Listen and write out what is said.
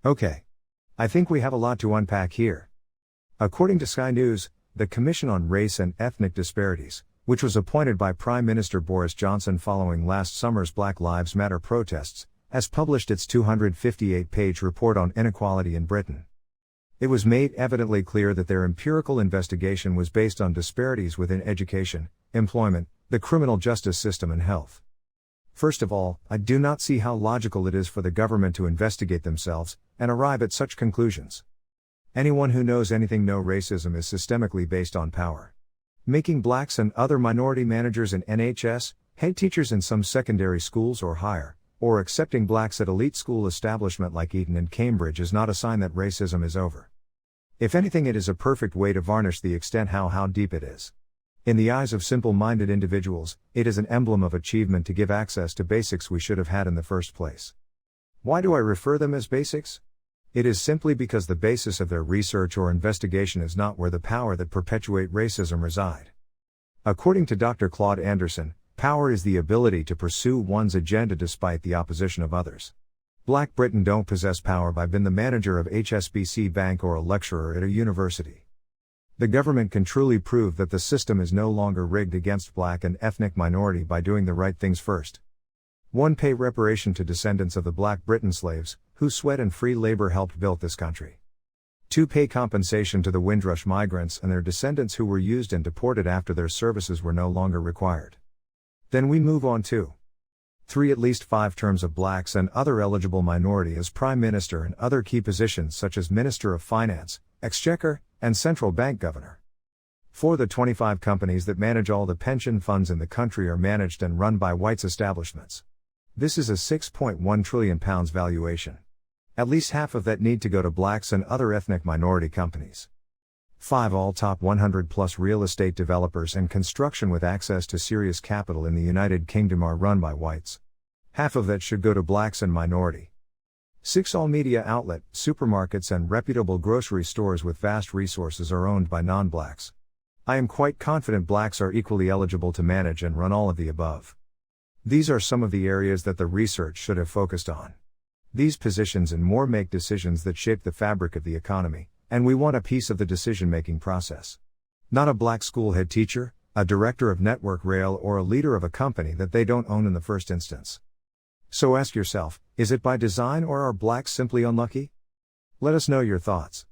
Okay. I think we have a lot to unpack here. According to Sky News, the Commission on Race and Ethnic Disparities, which was appointed by Prime Minister Boris Johnson following last summer's Black Lives Matter protests, has published its 258-page report on inequality in Britain. It was made evidently clear that their empirical investigation was based on disparities within education, employment, the criminal justice system and health. First of all, I do not see how logical it is for the government to investigate themselves and arrive at such conclusions. Anyone who knows anything knows racism is systemically based on power. Making blacks and other minority managers in NHS, head teachers in some secondary schools or higher, or accepting blacks at elite school establishment like Eton and Cambridge is not a sign that racism is over. If anything, it is a perfect way to varnish the extent how deep it is. In the eyes of simple-minded individuals, it is an emblem of achievement to give access to basics we should have had in the first place. Why do I refer them as basics? It is simply because the basis of their research or investigation is not where the power that perpetuate racism reside. According to Dr. Claude Anderson, power is the ability to pursue one's agenda despite the opposition of others. Black Britain don't possess power by being the manager of HSBC Bank or a lecturer at a university. The government can truly prove that the system is no longer rigged against black and ethnic minority by doing the right things first. 1. Pay reparation to descendants of the Black Britain slaves, whose sweat and free labor helped build this country. 2. Pay compensation to the Windrush migrants and their descendants who were used and deported after their services were no longer required. Then we move on to 3. At least 5 terms of blacks and other eligible minority as Prime Minister and other key positions such as Minister of Finance, Exchequer, and Central Bank Governor. 4. The 25 companies that manage all the pension funds in the country are managed and run by whites establishments. This is a £6.1 trillion valuation. At least half of that need to go to blacks and other ethnic minority companies. 5. All top 100 plus real estate developers and construction with access to serious capital in the United Kingdom are run by whites. Half of that should go to blacks and minority. 6. All media outlet, supermarkets and reputable grocery stores with vast resources are owned by non-blacks. I am quite confident blacks are equally eligible to manage and run all of the above. These are some of the areas that the research should have focused on. These positions and more make decisions that shape the fabric of the economy, and we want a piece of the decision-making process. Not a black school head teacher, a director of Network Rail or a leader of a company that they don't own in the first instance. So ask yourself, is it by design or are blacks simply unlucky? Let us know your thoughts.